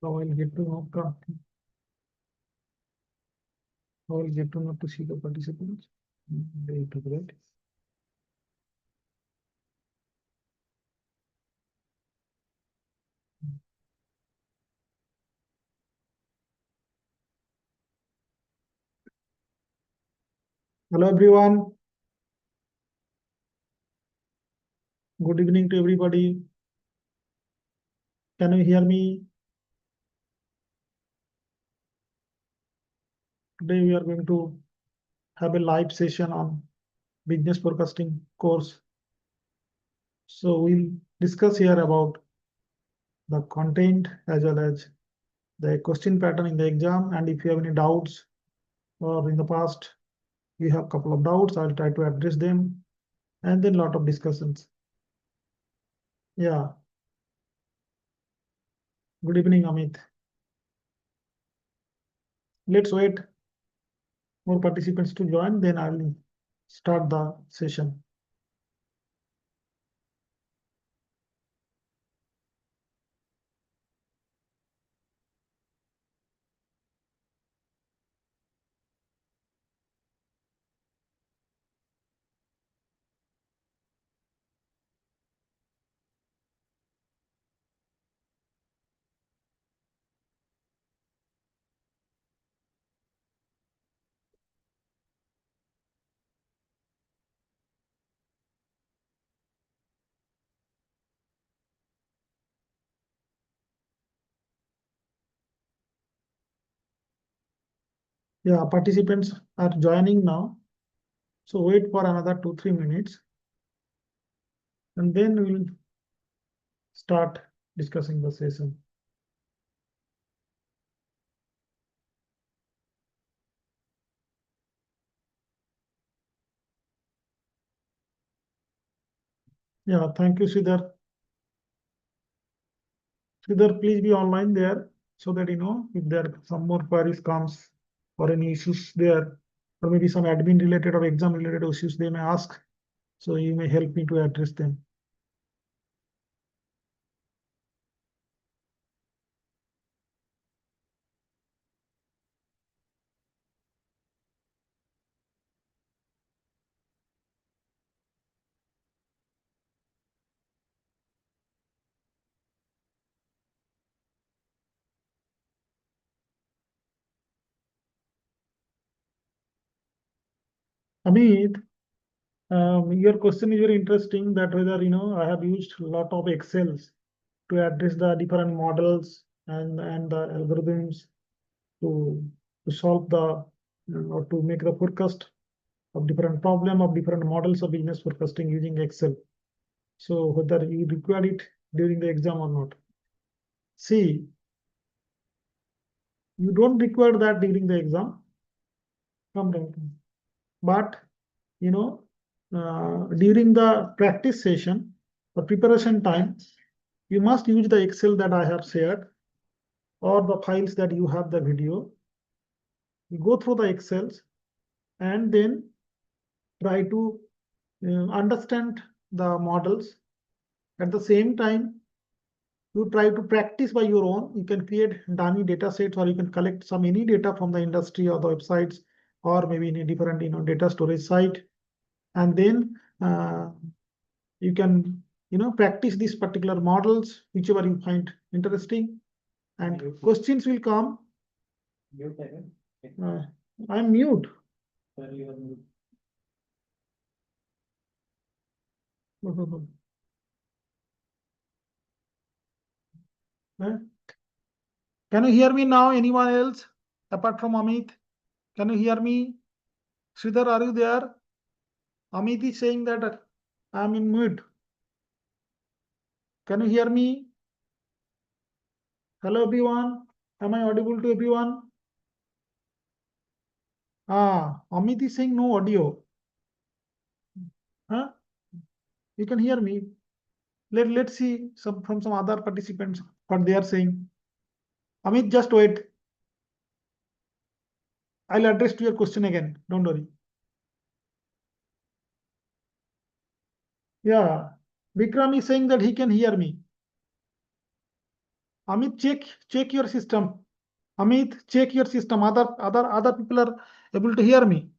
So I'll get to know. I will get to know to see the participants. Very great. Hello everyone. Good evening to everybody. Can you hear me? Today we are going to have a live session on business forecasting course. So we'll discuss here about the content as well as the question pattern in the exam. And if you have any doubts or in the past you have a couple of doubts, I'll try to address them and then lot of discussions. Yeah. Good evening, Amit. Let's wait more participants to join, then I'll start the session. Yeah, participants are joining now. So wait for another 2-3 minutes and then we'll start discussing the session. Yeah, thank you, Sridhar. Sridhar, please be online there so that if there some more queries comes or any issues there, or maybe some admin related or exam related issues they may ask. So you may help me to address them. Amit, your question is very interesting that whether I have used a lot of Excels to address the different models and the algorithms to solve the or to make the forecast of different problem of different models of business forecasting using Excel. So whether you require it during the exam or not. See, you don't require that during the exam. Come down. But during the practice session or preparation time, you must use the Excel that I have shared or the files that you have the video. You go through the Excels and then try to understand the models. At the same time, you try to practice by your own. You can create dummy data sets or you can collect some any data from the industry or the websites or maybe in a different data storage site. And then you can practice these particular models, whichever you find interesting. And questions will come. I'm mute. Can you hear me now? Anyone else apart from Amit? Can you hear me? Sridhar, are you there? Amit is saying that I'm in mute. Can you hear me? Hello, everyone. Am I audible to everyone? Amit is saying no audio. Huh? You can hear me. Let's see from some other participants what they are saying. Amit, just wait. I'll address to your question again. Don't worry. Yeah. Vikram is saying that he can hear me. Amit, check your system. Amit, check your system. Other people are able to hear me.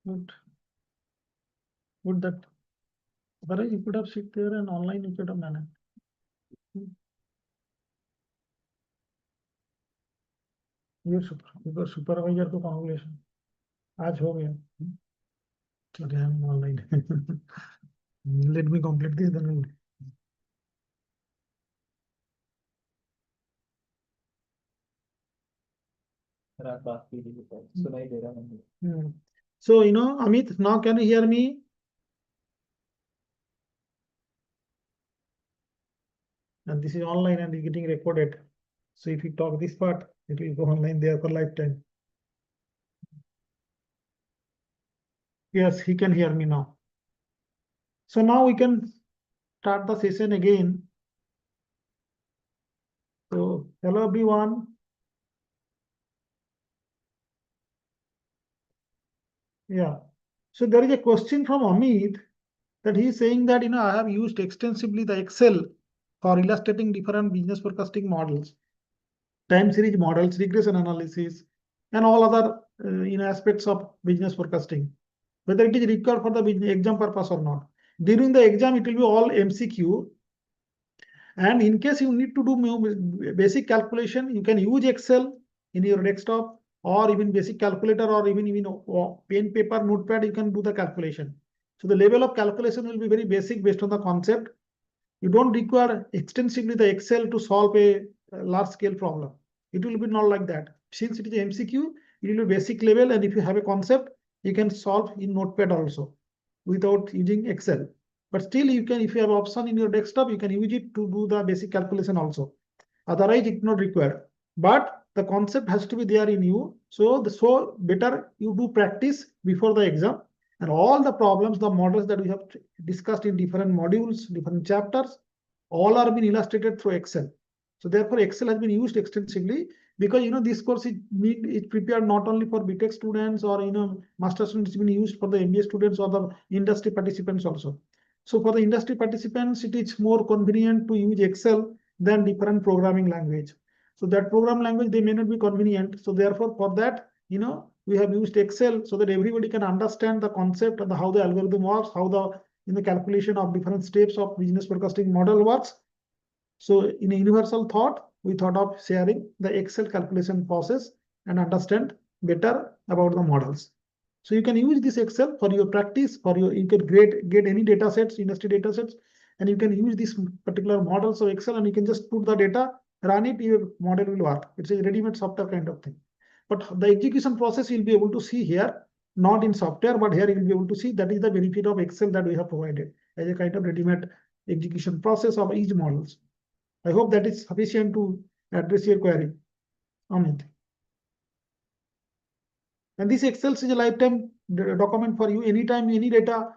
Good. Good that. But you could have sit there and online you could have managed. Your supervisor को congratulations. आज हो गया. Okay, I'm online. Let me complete this then. So, Amit, now can you hear me? And this is online and is getting recorded. So if you talk this part, it will go online there for lifetime. Yes, he can hear me now. So now we can start the session again. So hello everyone. Yeah. So there is a question from Amit that he is saying that I have used extensively the Excel for illustrating different business forecasting models, time series models, regression analysis, and all other aspects of business forecasting, whether it is required for the exam purpose or not. During the exam, it will be all MCQ. And in case you need to do basic calculation, you can use Excel in your desktop or even basic calculator or even pen, paper, notepad, you can do the calculation. So the level of calculation will be very basic based on the concept. You don't require extensively the Excel to solve a large scale problem. It will be not like that. Since it is MCQ, it will be basic level, and if you have a concept, you can solve in notepad also without using Excel. But still you can, if you have option in your desktop, you can use it to do the basic calculation also. Otherwise, it not required. But the concept has to be there in you. So better you do practice before the exam. And all the problems, the models that we have discussed in different modules, different chapters, all are being illustrated through Excel. So therefore, Excel has been used extensively because this course is prepared not only for BTech students or master students, it's been used for the MBA students or the industry participants also. So for the industry participants, it is more convenient to use Excel than different programming language. So that program language, they may not be convenient. So therefore, for that, we have used Excel so that everybody can understand the concept and how the algorithm works, how the in the calculation of different steps of business forecasting model works. So in a universal thought, we thought of sharing the Excel calculation process and understand better about the models. So you can use this Excel for your practice, you can get any data sets, industry data sets, and you can use this particular models of Excel and you can just put the data, run it, your model will work. It's a ready-made software kind of thing. But the execution process you'll be able to see here, not in software, but here you'll be able to see that is the benefit of Excel that we have provided as a kind of ready-made execution process of each models. I hope that is sufficient to address your query, Amit. And this Excel is a lifetime document for you. Anytime, any data,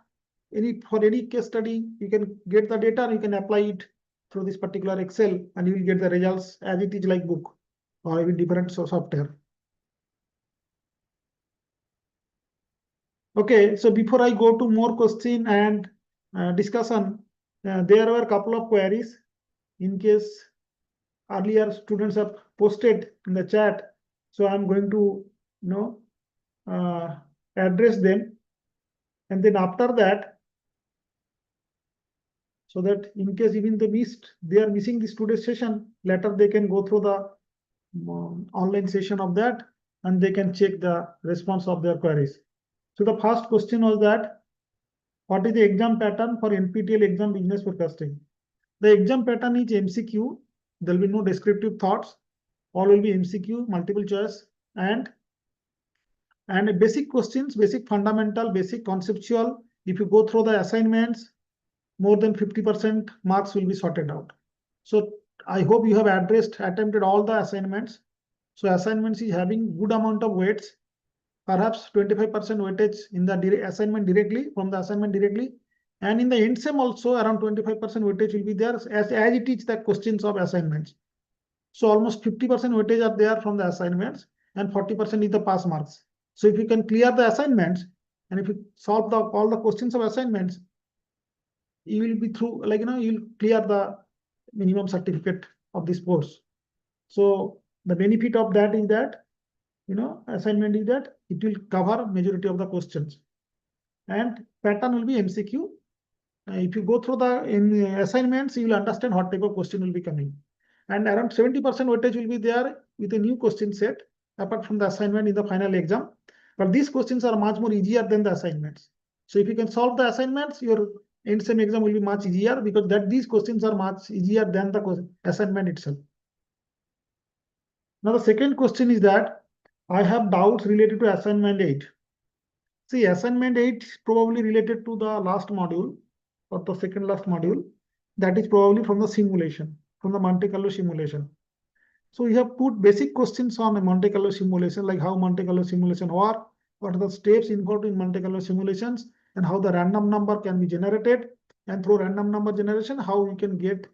for any case study, you can get the data and you can apply it through this particular Excel and you will get the results as it is like book or even different software. Okay, so before I go to more question and discussion, there were a couple of queries in case earlier students have posted in the chat. So I'm going to, address them. And then after that, so that in case even they are missing this today's session, later they can go through the online session of that and they can check the response of their queries. So the first question was that, what is the exam pattern for NPTEL exam business forecasting? The exam pattern is MCQ. There will be no descriptive thoughts. All will be MCQ, multiple choice, and basic questions, basic fundamental, basic conceptual. If you go through the assignments, more than 50% marks will be sorted out. So I hope you have attempted all the assignments. So assignments is having good amount of weights, perhaps 25% weightage in the assignment directly, from the assignment directly. And in the end sem also around 25% weightage will be there as it is the questions of assignments. So almost 50% weightage are there from the assignments and 40% is the pass marks. So if you can clear the assignments, and if you solve all the questions of assignments, you will be through, like, you'll clear the minimum certificate of this course. So the benefit of that is that, assignment is that it will cover majority of the questions, and pattern will be MCQ. If you go through the assignments, you will understand what type of question will be coming. And around 70% weightage will be there with a new question set, apart from the assignment in the final exam. But these questions are much more easier than the assignments. So if you can solve the assignments, your end sem exam will be much easier, because these questions are much easier than the assignment itself. Now the second question is that I have doubts related to assignment 8. See, assignment 8 is probably related to the last module, or the second last module. That is probably from the simulation, from the Monte Carlo simulation. So we have put basic questions on a Monte Carlo simulation, like how Monte Carlo simulation work, what are the steps involved in Monte Carlo simulations, and how the random number can be generated, and through random number generation, how we can get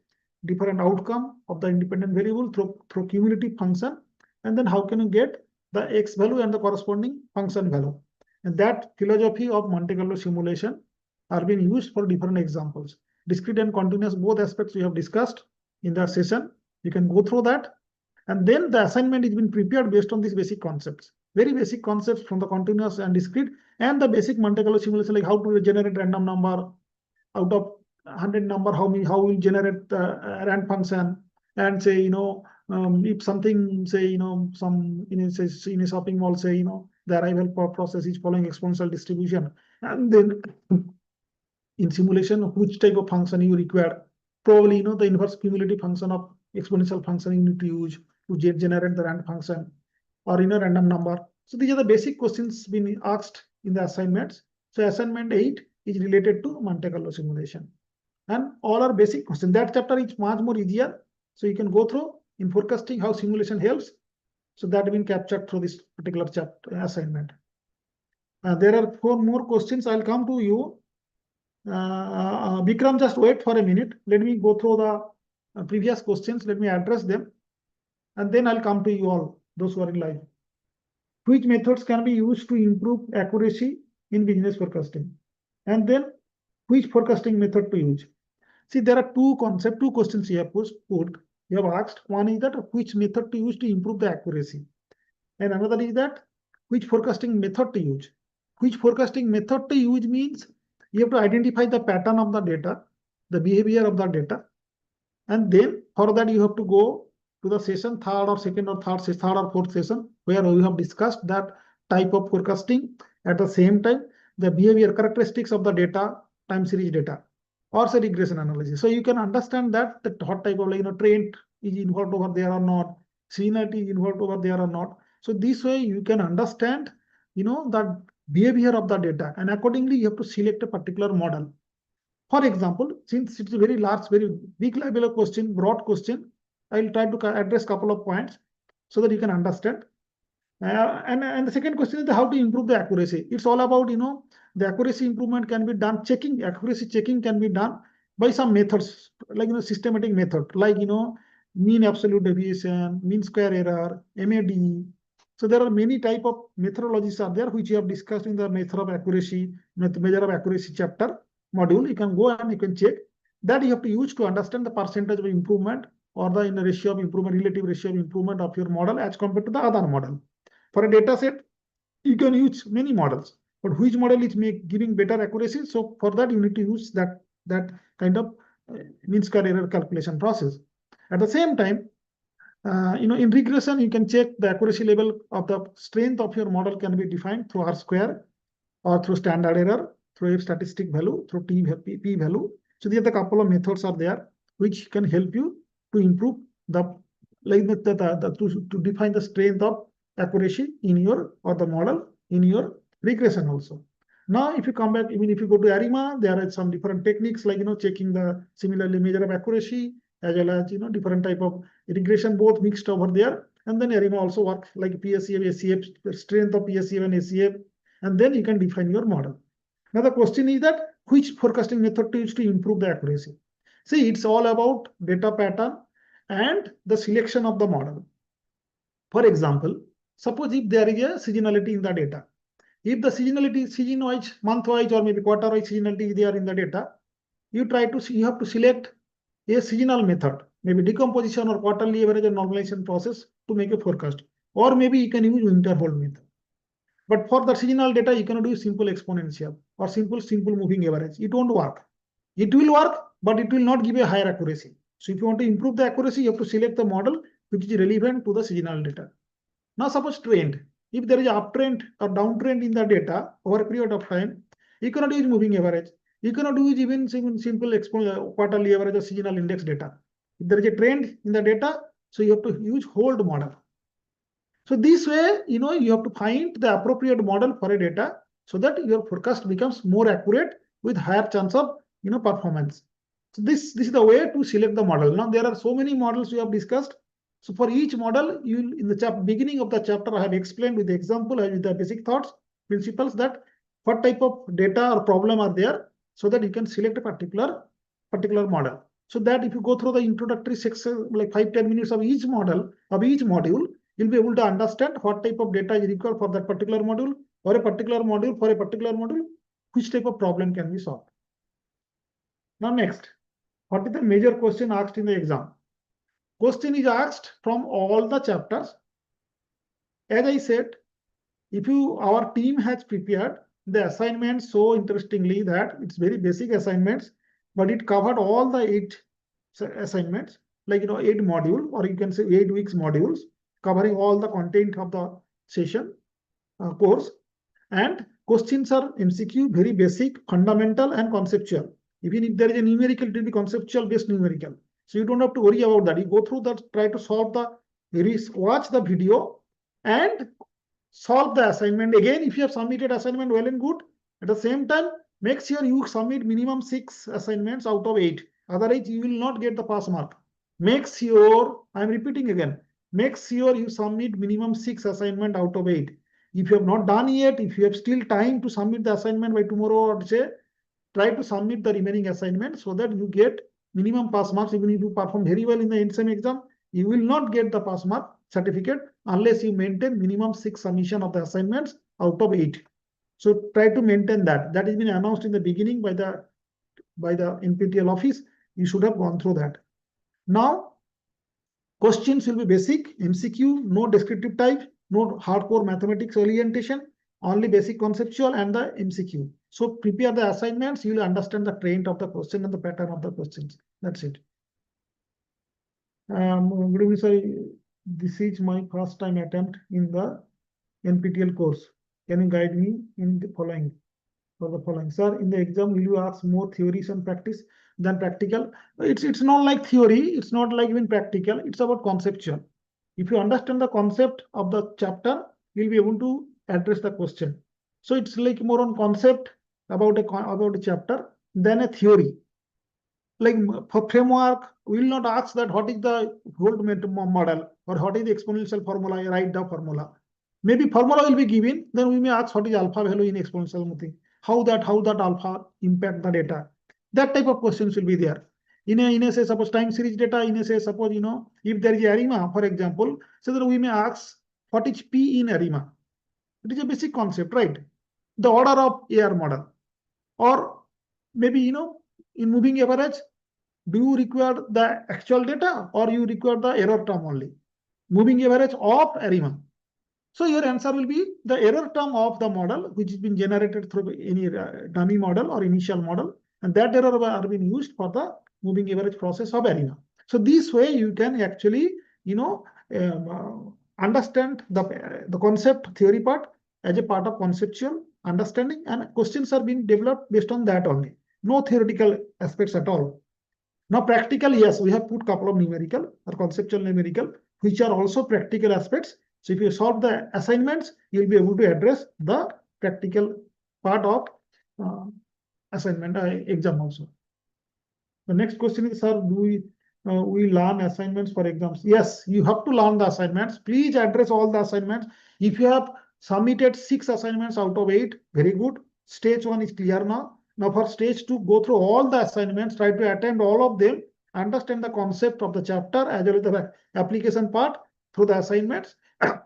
different outcome of the independent variable through cumulative function, and then how can you get the x value and the corresponding function value. And that philosophy of Monte Carlo simulation are being used for different examples. Discrete and continuous, both aspects we have discussed in the session. You can go through that. And then the assignment is been prepared based on these basic concepts, very basic concepts from the continuous and discrete, and the basic Monte Carlo simulation, like how to generate random number out of 100 number, how we generate the rand function, and say, if something, say, some in a shopping mall, say, the arrival process is following exponential distribution, and then in simulation, which type of function you require, probably, the inverse cumulative function of exponential function you need to use to generate the rand function, or random number. So these are the basic questions being asked in the assignments. So assignment 8 is related to Monte Carlo simulation, and all are basic questions. That chapter is much more easier, so you can go through in forecasting how simulation helps. So that has been captured through this particular chapter assignment. There are 4 more questions. I'll come to you. Vikram, just wait for a minute. Let me go through the previous questions. Let me address them, and then I'll come to you all, those who are in live. Which methods can be used to improve accuracy in business forecasting? And then which forecasting method to use? See, there are two questions you have put. You have asked. One is that which method to use to improve the accuracy, and another is that which forecasting method to use. Which forecasting method to use means you have to identify the pattern of the data, the behavior of the data, and then for that you have to go to the session, third or fourth session, where we have discussed that type of forecasting. At the same time, the behavior characteristics of the data, time series data, or say regression analysis. So you can understand that what type of trend is involved over there or not, seniority is involved over there or not. So this way you can understand, the behavior of the data, and accordingly you have to select a particular model. For example, since it's a very large, very big level of question, broad question, I will try to address a couple of points so that you can understand. And the second question is how to improve the accuracy. It's all about, the accuracy improvement can be done, accuracy checking can be done by some methods, like, systematic method, like, mean absolute deviation, mean square error, MAD. So there are many type of methodologies are there, which you have discussed in the measure of accuracy chapter module. You can go and you can check that you have to use to understand the percentage of improvement, or the ratio of improvement, relative ratio of improvement of your model as compared to the other model. For a data set, you can use many models, but which model is giving better accuracy? So for that, you need to use that kind of mean square error calculation process. At the same time, in regression, you can check the accuracy level of the strength of your model can be defined through R square, or through standard error, through a statistic value, through p value. So these are the couple of methods are there which can help you to improve to define the strength of accuracy in your, or the model in your regression also. Now, if you come back, even if you go to ARIMA, there are some different techniques, like, checking the similarly measure of accuracy, as well as, different type of regression, both mixed over there. And then ARIMA also works like PSEF, ACF, the strength of PSEF and ACF, and then you can define your model. Now the question is that which forecasting method to use to improve the accuracy? See, it's all about data pattern and the selection of the model. For example, suppose if there is a seasonality in the data, If the seasonality, season-wise, month-wise, or maybe quarter-wise seasonality is there in the data, you have to select a seasonal method, maybe decomposition or quarterly average or normalization process to make a forecast. Or maybe you can use interval method. But for the seasonal data, you cannot use simple exponential or simple moving average. It won't work. It will work, but it will not give a higher accuracy. So if you want to improve the accuracy, you have to select the model which is relevant to the seasonal data. Now suppose trend. If there is an uptrend or downtrend in the data over a period of time, you cannot use moving average. You cannot use even simple quarterly average or seasonal index data. If there is a trend in the data, so you have to use hold model. So this way, you have to find the appropriate model for a data so that your forecast becomes more accurate with higher chance of performance. So this is the way to select the model. Now there are so many models we have discussed. So for each model, you in the beginning of the chapter, I have explained with the example with the basic thoughts, principles that what type of data or problem are there so that you can select a particular model. So that if you go through the introductory section, like 5-10 minutes of each model, of each module, you'll be able to understand what type of data is required for that particular module or a particular module for a particular module, which type of problem can be solved. Now next, what is the major question asked in the exam? Question is asked from all the chapters. As I said, our team has prepared the assignments so interestingly that it's very basic assignments, but it covered all the 8 assignments, like 8 module, or you can say 8 weeks modules, covering all the content of the session course. And questions are MCQ, very basic, fundamental, and conceptual. Even if there is a numerical, it will be conceptual based numerical. So you don't have to worry about that. You go through that, try to solve watch the video and solve the assignment. Again, if you have submitted assignment, well and good. At the same time, make sure you submit minimum 6 assignments out of 8. Otherwise, you will not get the pass mark. Make sure, I'm repeating again, make sure you submit minimum 6 assignment out of 8. If you have not done yet, if you have still time to submit the assignment by tomorrow, or say, try to submit the remaining assignment so that you get minimum pass marks. Even if you perform very well in the end-sem exam, you will not get the pass mark certificate unless you maintain minimum 6 submission of the assignments out of 8. So try to maintain that. That has been announced in the beginning by the NPTEL office. You should have gone through that. Now, questions will be basic, MCQ, no descriptive type, no hardcore mathematics orientation, only basic conceptual and the MCQ. So prepare the assignments, you will understand the trend of the question and the pattern of the questions. That's it. Good evening, sir. This is my first time attempt in the NPTEL course. Can you guide me in the following? For the following, sir, in the exam, will you ask more theories and practice than practical? It's not like theory. It's not like even practical. It's about conceptual. If you understand the concept of the chapter, you'll be able to address the question. So it's like more on concept about a chapter than a theory. Like for framework, we will not ask that what is the Holt model or what is the exponential formula. Write the formula. Maybe formula will be given. Then we may ask what is alpha value in exponential method. How that alpha impact the data. That type of questions will be there. In a say suppose time series data, in a say suppose if there is ARIMA, for example, so that we may ask what is P in ARIMA. It is a basic concept, right? The order of AR model. Or maybe in moving average, do you require the actual data or you require the error term only? Moving average of ARIMA. So your answer will be the error term of the model, which has been generated through any dummy model or initial model, and that error are being used for the moving average process of ARIMA. So this way you can actually, understand the concept theory part as a part of conceptual understanding, and questions are being developed based on that only. No theoretical aspects at all. Now practical, yes, we have put couple of numerical or conceptual numerical, which are also practical aspects. So if you solve the assignments, you'll be able to address the practical part of assignment exam also. The next question is, sir, do we learn assignments for exams? Yes, you have to learn the assignments. Please address all the assignments. If you have submitted 6 assignments out of 8, very good. Stage 1 is clear now. Now for stage 2, go through all the assignments, try to attend all of them, understand the concept of the chapter as well as the application part through the assignments.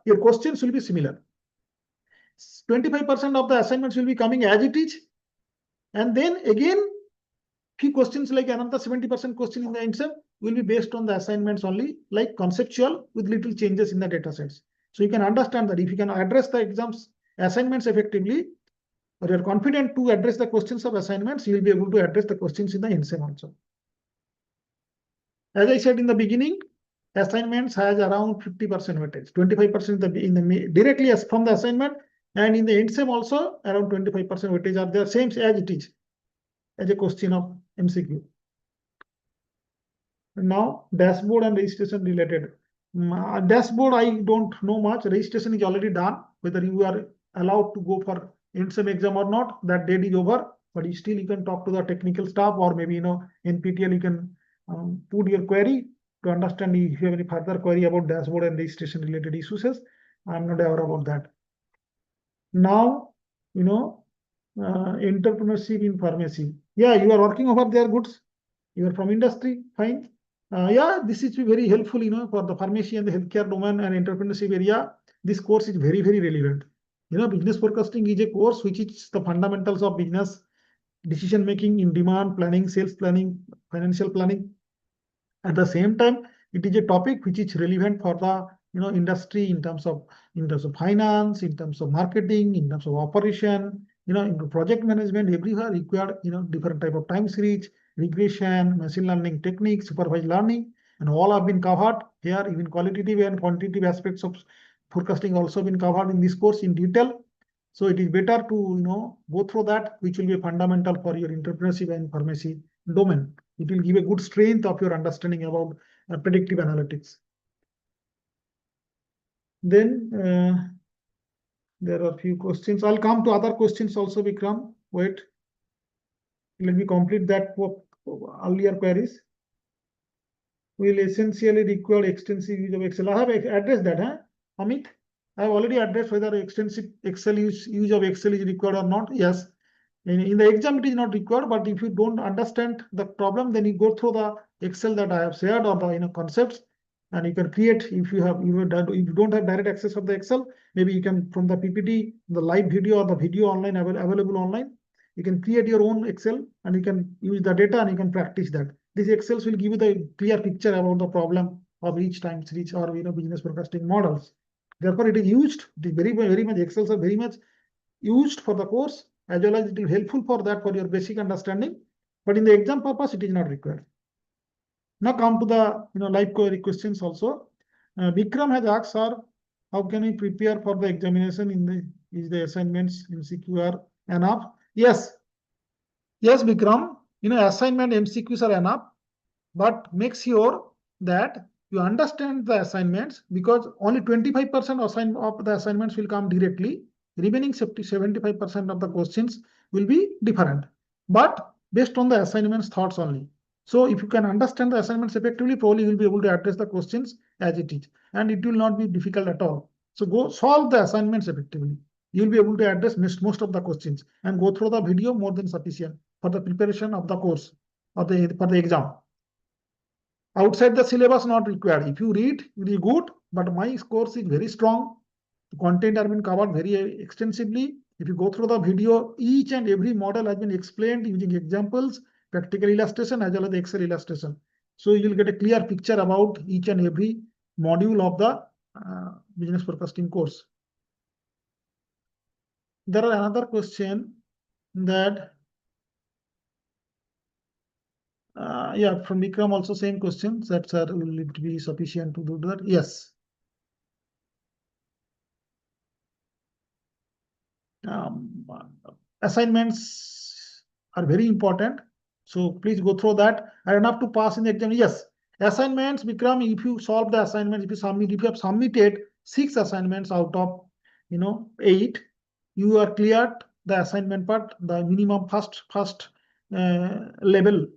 Your questions will be similar. 25% of the assignments will be coming as it is. And then again, few questions like another 70% question in the exam will be based on the assignments only, like conceptual with little changes in the data sets. So you can understand that if you can address the exams assignments effectively, or you're confident to address the questions of assignments, you will be able to address the questions in the exam also. As I said in the beginning, assignments has around 50% weightage, 25% in the directly as from the assignment, and in the exam also around 25% weightage are there, same as it is as a question of MCQ. Now, dashboard and registration related. Dashboard, I don't know much. Registration is already done. Whether you are allowed to go for INSEM exam or not, that date is over. But you still you can talk to the technical staff, or maybe NPTEL you can put your query to understand if you have any further query about dashboard and registration related issues. I'm not aware about that. Now, entrepreneurship in pharmacy. Yeah, you are working over there goods. You are from industry, fine. Yeah, this is very helpful, for the pharmacy and the healthcare domain and entrepreneurship area. This course is very, very relevant. Business forecasting is a course which is the fundamentals of business decision making in demand planning, sales planning, financial planning. At the same time, it is a topic which is relevant for the industry in terms of finance, in terms of marketing, in terms of operation, into project management. Everywhere required different type of time series, regression, machine learning techniques, supervised learning, and all have been covered here. Even qualitative and quantitative aspects of forecasting also been covered in this course in detail. So it is better to go through that, which will be fundamental for your entrepreneurship and pharmacy domain. It will give a good strength of your understanding about predictive analytics. Then there are a few questions. I'll come to other questions also, Vikram. Wait. Let me complete that for earlier queries. Will essentially require extensive use of Excel. I have addressed that, Amit? I have already addressed whether extensive Excel use of Excel is required or not. Yes. In the exam, it is not required, but if you don't understand the problem, then you go through the Excel that I have shared, or the concepts, and you can create. If you don't have direct access of the Excel, maybe you can, from the PPT, the live video or the video online available online, you can create your own Excel and you can use the data and you can practice that. These Excels will give you the clear picture about the problem of each time series or business forecasting models. Therefore, it is used. It is very, very much. Excels are very much used for the course, as well as it is helpful for that, for your basic understanding. But in the exam purpose, it is not required. Now come to the live query questions also. Vikram has asked, sir, how can we prepare for the examination is the assignments in CQR enough? Yes. Yes, Vikram, assignment MCQs are enough, but make sure that you understand the assignments, because only 25% of the assignments will come directly. Remaining 75% of the questions will be different, but based on the assignments thoughts only. So if you can understand the assignments effectively, probably you will be able to address the questions as it is, and it will not be difficult at all. So go solve the assignments effectively. You will be able to address most of the questions, and go through the video more than sufficient for the preparation of the course or for the exam. Outside the syllabus not required. If you read, it is good, but my course is very strong. The content has been covered very extensively. If you go through the video, each and every model has been explained using examples, practical illustration, as well as the Excel illustration. So you will get a clear picture about each and every module of the business forecasting course. There are another question that yeah, from Vikram also same question, that sir, will it be sufficient to do that? Yes. Assignments are very important, so please go through that. I don't have to pass in the exam. Yes, assignments, Vikram, if you solve the assignments, if you have submitted 6 assignments out of 8, you are cleared the assignment part, the minimum first level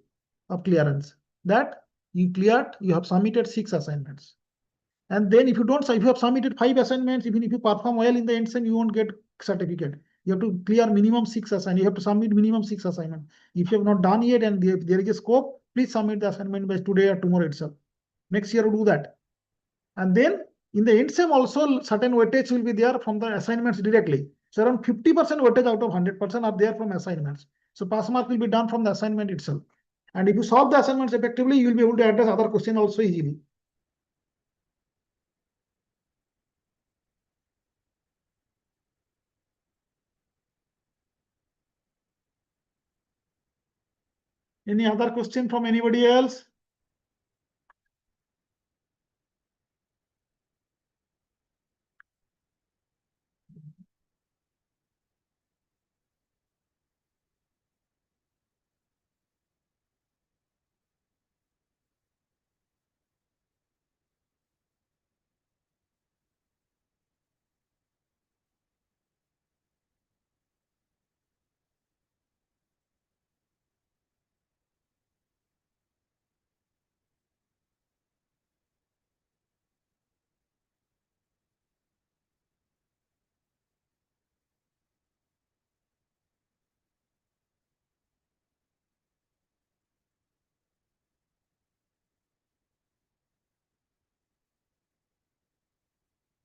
of clearance, that you cleared, you have submitted 6 assignments. And then if you have submitted 5 assignments, even if you perform well in the exam, you won't get certificate. You have to clear minimum 6 assignments. You have to submit minimum 6 assignments. If you have not done yet and there is a scope, please submit the assignment by today or tomorrow itself. Next year, do that. And then in the exam also, certain weightage will be there from the assignments directly. So around 50% weightage out of 100% are there from assignments. So pass mark will be done from the assignment itself. And if you solve the assignments effectively, you will be able to address other questions also easily. Any other question from anybody else?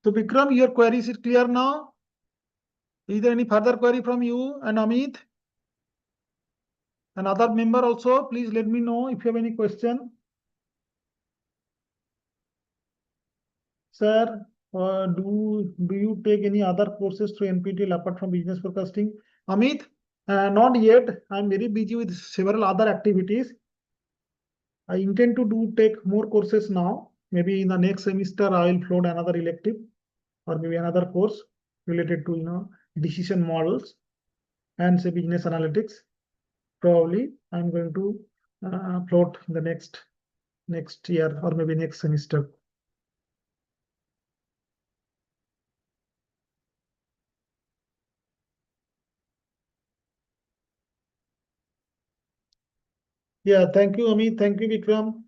So Vikram, your queries is clear now? Is there any further query from you and Amit? Another member also, please let me know if you have any question. Sir, do you take any other courses through NPTEL apart from business forecasting? Amit, not yet. I'm very busy with several other activities. I intend to take more courses now. Maybe in the next semester, I will float another elective or maybe another course related to decision models and say business analytics. Probably I'm going to float in the next year or maybe next semester. Yeah, thank you, Amit. Thank you, Vikram.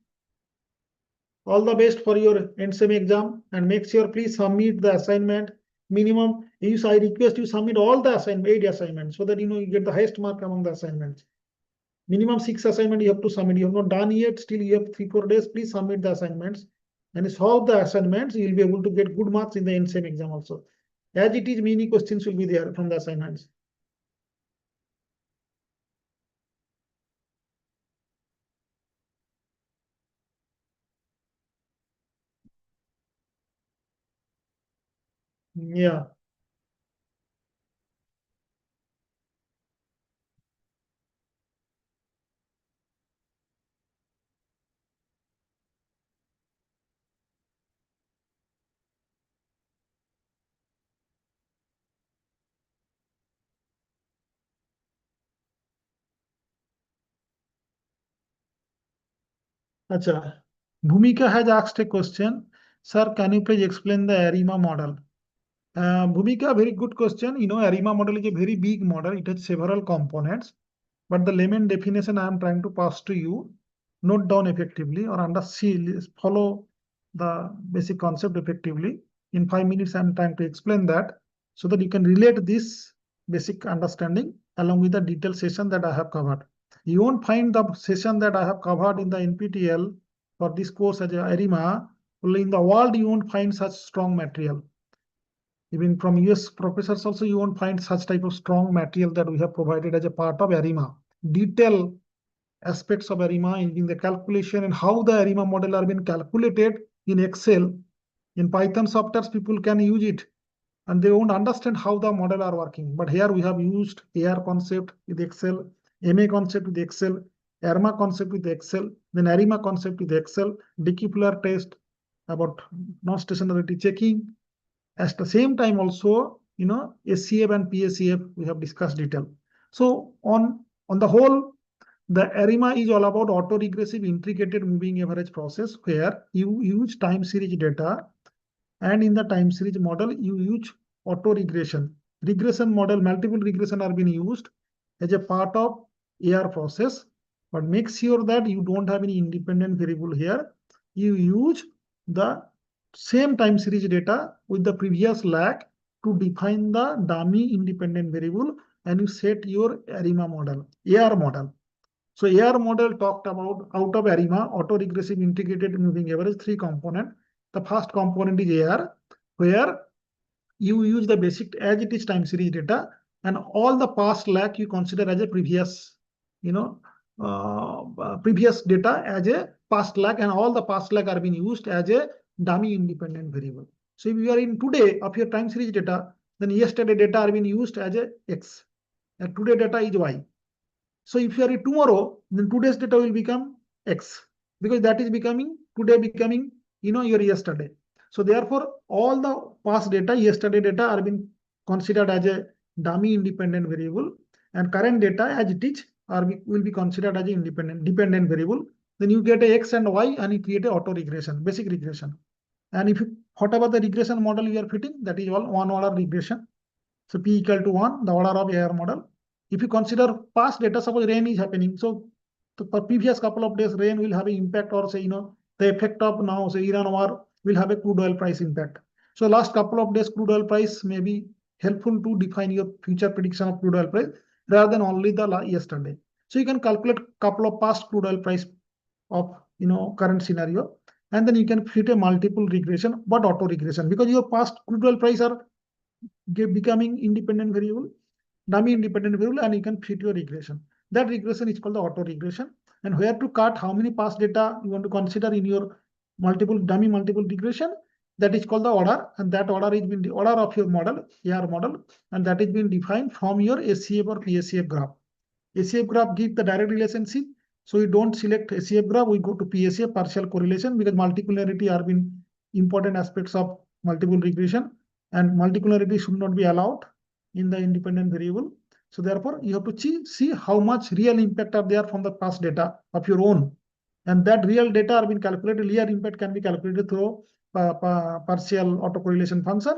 All the best for your end-sem exam and make sure please submit the assignment minimum. I request you submit all the 8 assignments so that you get the highest mark among the assignments. Minimum 6 assignment you have to submit. You have not done yet, still you have 3-4 days. Please submit the assignments and solve the assignments. You will be able to get good marks in the end-sem exam also. As it is, many questions will be there from the assignments. Yeah. Acha. Bhumika has asked a question. Sir, can you please explain the ARIMA model? Bhumika, very good question. ARIMA model is a very big model. It has several components, but the layman definition I am trying to pass to you, note down effectively or follow the basic concept effectively. In 5 minutes, I am trying to explain that so that you can relate this basic understanding along with the detailed session that I have covered. You won't find the session that I have covered in the NPTEL for this course as a ARIMA. Only in the world, you won't find such strong material. Even from US professors also, you won't find such type of strong material that we have provided as a part of ARIMA. Detail aspects of ARIMA in the calculation and how the ARIMA model are being calculated in Excel. In Python softwares, people can use it and they won't understand how the model are working. But here we have used AR concept with Excel, MA concept with Excel, ARMA concept with Excel, then ARIMA concept with Excel, decupular test about non-stationarity checking. At the same time also, SCF and PSCF, we have discussed detail. So on the whole, the ARIMA is all about auto-regressive integrated moving average process where you use time series data, and in the time series model, you use auto-regression. Regression model, multiple regression are being used as a part of AR process, but make sure that you don't have any independent variable here. You use the same time series data with the previous lag to define the dummy independent variable and you set your ARIMA model, AR model. So AR model talked about out of ARIMA, auto-regressive integrated moving average, 3 component. The first component is AR, where you use the basic as it is time series data, and all the past lag you consider as a previous, previous data as a past lag, and all the past lag are being used as a dummy independent variable. So if you are in today of your time series data, then yesterday data are being used as a x, and today data is y. So if you are tomorrow, then today's data will become x, because that is becoming today becoming your yesterday. So therefore, all the past data, yesterday data are being considered as a dummy independent variable, and current data as it is will be considered as an independent dependent variable. Then you get a x and y, and you create a auto regression, basic regression. And if you whatever the regression model you are fitting, that is all one order regression. So P equal to 1, the order of AR model. If you consider past data, suppose rain is happening. So the previous couple of days, rain will have an impact, or say, the effect of now, say, Iran war will have a crude oil price impact. So last couple of days, crude oil price may be helpful to define your future prediction of crude oil price rather than only the yesterday. So you can calculate couple of past crude oil price of, current scenario, and then you can fit a multiple regression, but auto regression, because your past crude oil price are becoming independent variable, dummy independent variable, and you can fit your regression. That regression is called the auto regression. And where to cut, how many past data you want to consider in your dummy multiple regression, that is called the order, and that order is been the order of your model, AR model, and that is been defined from your SCF or PSCF graph. SCF graph give the direct relationship. So we don't select SCF graph, we go to PSCF, partial correlation, because multipolarity are been important aspects of multiple regression, and multipolarity should not be allowed in the independent variable. So therefore, you have to see how much real impact are there from the past data of your own. And that real data are being calculated, real impact can be calculated through partial autocorrelation function.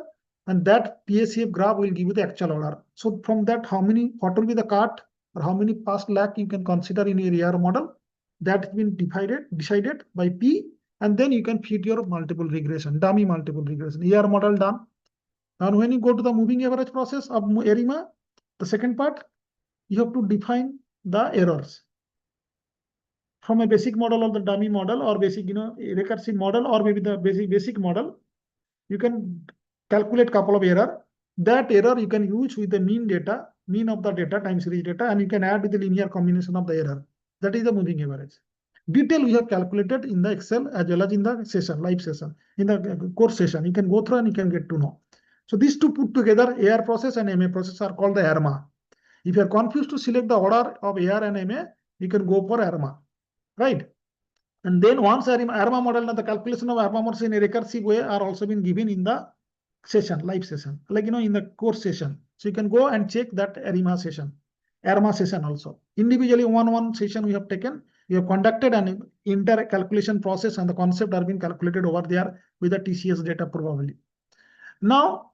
And that PSCF graph will give you the actual order. So from that, what will be the cut, or how many past lag you can consider in your AR model, that has been decided by P, and then you can fit your multiple regression, dummy multiple regression, AR model done. And when you go to the moving average process of ARIMA, the second part, you have to define the errors from a basic model or the dummy model, or basic, recursive model, or maybe the basic model. You can calculate couple of error. That error you can use with the mean of the data, time series data, and you can add with the linear combination of the error. That is the moving average. Detail we have calculated in the Excel as well as in the session, live session, in the course session. You can go through and you can get to know. So these two put together, AR process and MA process, are called the ARMA. If you are confused to select the order of AR and MA, you can go for ARMA, right? And then once ARMA model, the calculation of ARMA models in a recursive way are also been given in the session, live session, like, in the course session. So you can go and check that ARMA session also. Individually, one session we have taken, we have conducted an entire calculation process, and the concept are being calculated over there with the TCS data probably. Now,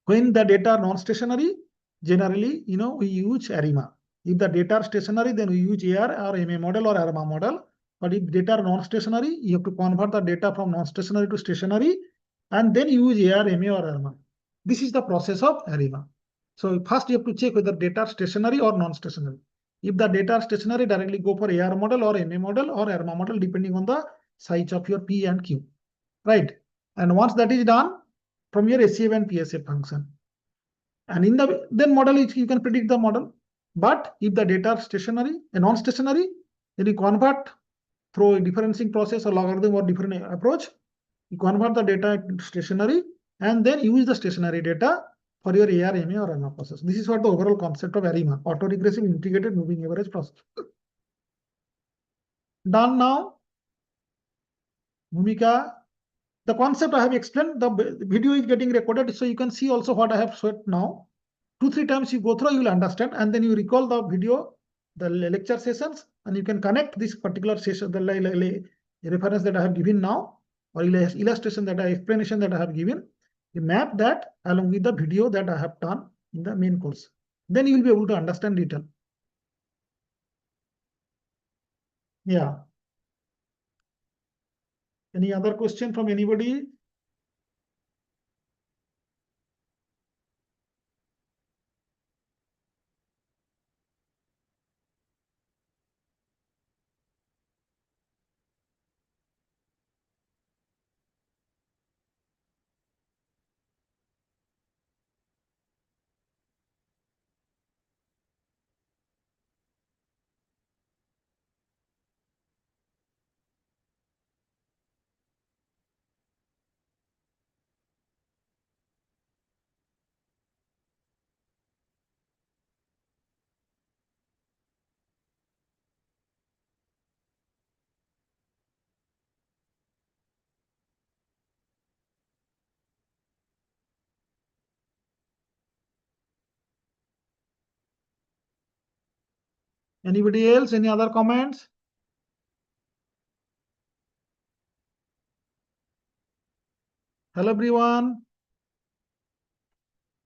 when the data are non-stationary, generally, we use ARIMA. If the data are stationary, then we use AR or MA model or ARMA model. But if data are non-stationary, you have to convert the data from non-stationary to stationary, and then use AR, MA, or ARMA. This is the process of ARIMA. So first you have to check whether data are stationary or non-stationary. If the data are stationary, directly go for AR model or MA model or ARMA model, depending on the size of your P and Q, right? And once that is done, from your SCF and PSF function, and in the then model, you can predict the model. But if the data are stationary and non-stationary, then you convert through a differentiating process or logarithm or different approach. You convert the data to stationary and then use the stationary data for your AR, MA, or ARMA process. This is what the overall concept of ARIMA, auto-regressive integrated moving average process. Done now. Bhumika, the concept I have explained, the video is getting recorded, so you can see also what I have said now. 2-3 times you go through, you will understand, and then you recall the video, the lecture sessions, and you can connect this particular session, the reference that I have given now, or illustration that explanation that I have given. You map that along with the video that I have done in the main course. Then you will be able to understand detail. Yeah. Any other question from anybody? Anybody else? Any other comments? Hello, everyone.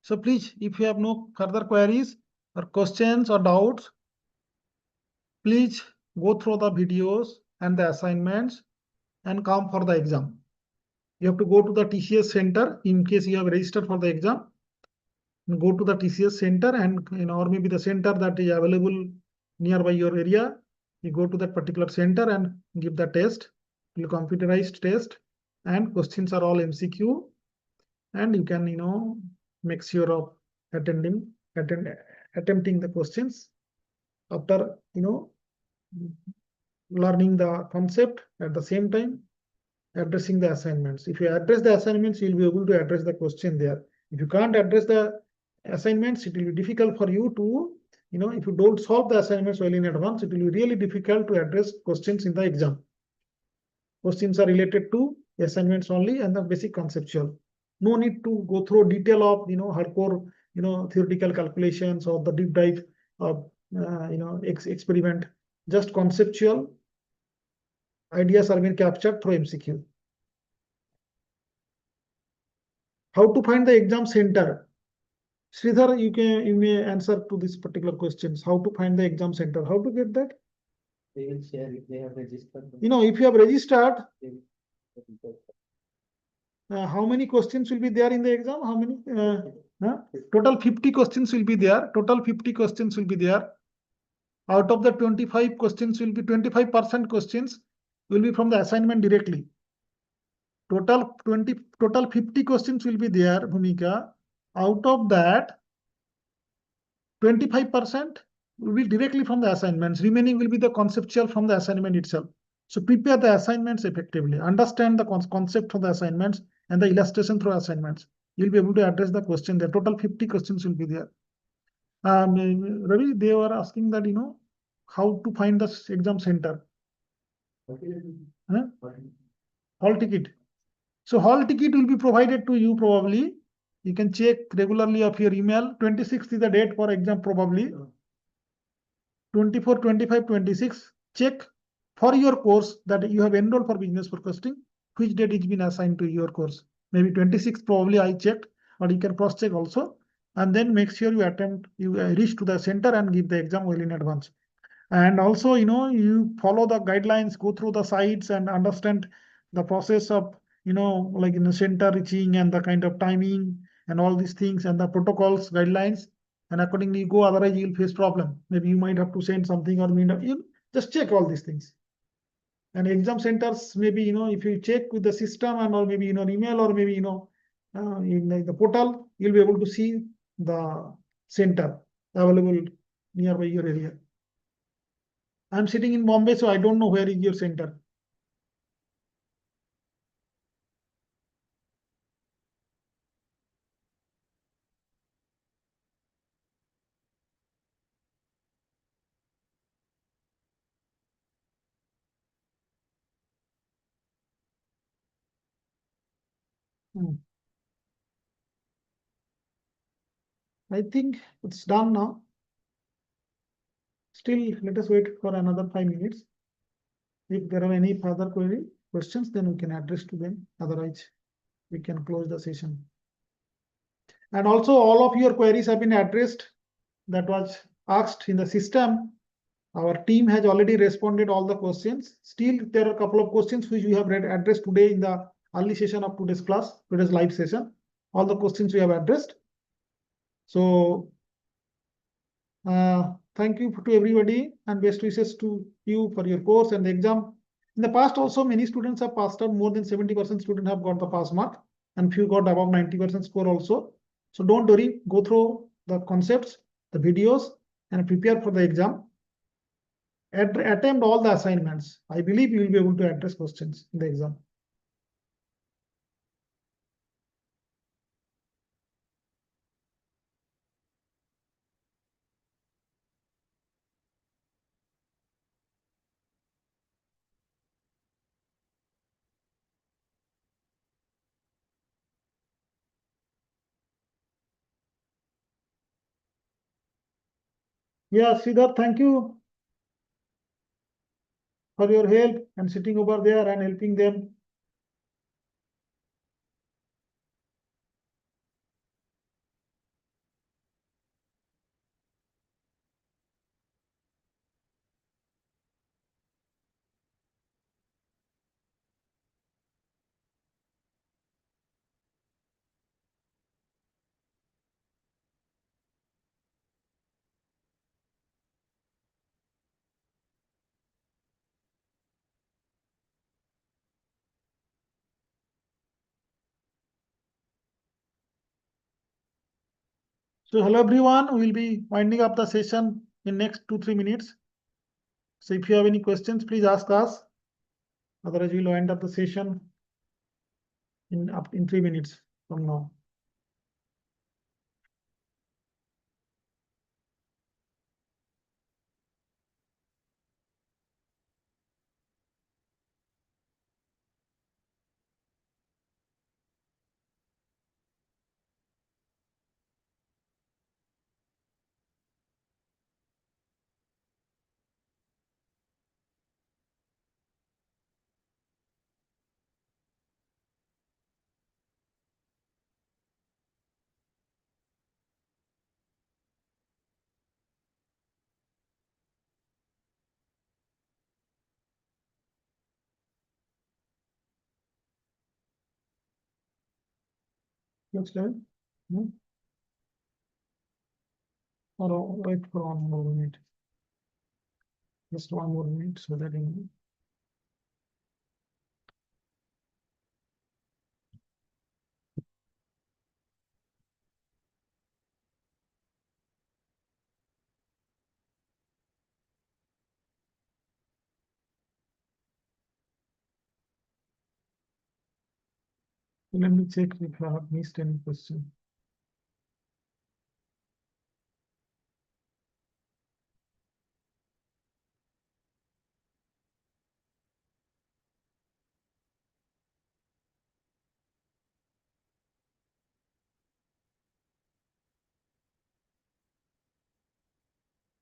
So please, if you have no further queries or questions or doubts, please go through the videos and the assignments and come for the exam. You have to go to the TCS center in case you have registered for the exam. Go to the TCS center and or maybe the center that is available nearby your area. You go to that particular center and give the test, computerized test, and questions are all MCQ, and you can make sure of attempting the questions after learning the concept at the same time addressing the assignments. If you address the assignments, you'll be able to address the question there. If you can't address the assignments, it will be difficult for you to, if you don't solve the assignments well in advance, it will be really difficult to address questions in the exam. Questions are related to assignments only and the basic conceptual. No need to go through detail of, hardcore, theoretical calculations or the deep dive of, experiment. Just conceptual ideas are being captured through MCQ. How to find the exam center? Sridhar, you may answer to this particular questions. How to find the exam center? How to get that? They will share if they have registered. If you have registered, how many questions will be there in the exam? How many? Total 50 questions will be there. Total 50 questions will be there. Out of the 25 questions will be 25% questions will be from the assignment directly. Total 50 questions will be there, Bhumika. Out of that, 25% will be directly from the assignments. Remaining will be the conceptual from the assignment itself. So prepare the assignments effectively. Understand the concept from the assignments and the illustration through assignments. You'll be able to address the question there. Total 50 questions will be there. Ravi, they were asking that, how to find the exam center. Huh? Hall ticket. So hall ticket will be provided to you probably. You can check regularly of your email. 26th is the date for exam probably. 24, 25, 26. Check for your course that you have enrolled for business forecasting, which date is been assigned to your course. Maybe 26th probably I checked, but you can cross check also. And then make sure you reach to the center and give the exam well in advance. And also, you follow the guidelines, go through the sites and understand the process of, like in the center reaching and the kind of timing and all these things and the protocols, guidelines, and accordingly you go, otherwise you'll face problem. Maybe you might have to send something or you just check all these things. And exam centers, maybe, if you check with the system and or maybe, email or maybe, in the portal, you'll be able to see the center available nearby your area. I'm sitting in Bombay, so I don't know where is your center. I think it's done now. Still, let us wait for another 5 minutes. If there are any further questions, then we can address to them. Otherwise, we can close the session. And also, all of your queries have been addressed. That was asked in the system. Our team has already responded all the questions. Still, there are a couple of questions which we have addressed today in the early session of today's class, today's live session. All the questions we have addressed. So, thank you to everybody and best wishes to you for your course and the exam. In the past also, many students have passed out. More than 70% students have got the pass mark and few got above 90% score also. So don't worry, go through the concepts, the videos, and prepare for the exam. Attempt all the assignments. I believe you will be able to address questions in the exam. Yeah, Sridhar, thank you. for your help and sitting over there and helping them. So hello everyone, we will be winding up the session in next 2-3 minutes. So if you have any questions, please ask us. Otherwise, we'll wind up the session in 3 minutes from now. Looks good. Or wait for 1 more minute. Just 1 more minute so that in let me check if I have missed any question.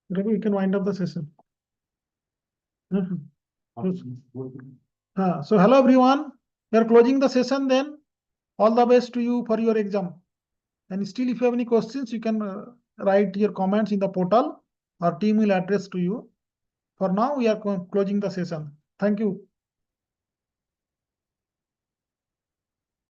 Ravi, we can wind up the session. So hello everyone. We are closing the session then. All the best to you for your exam. And still, if you have any questions, you can write your comments in the portal. Our team will address to you. For now, we are closing the session. Thank you.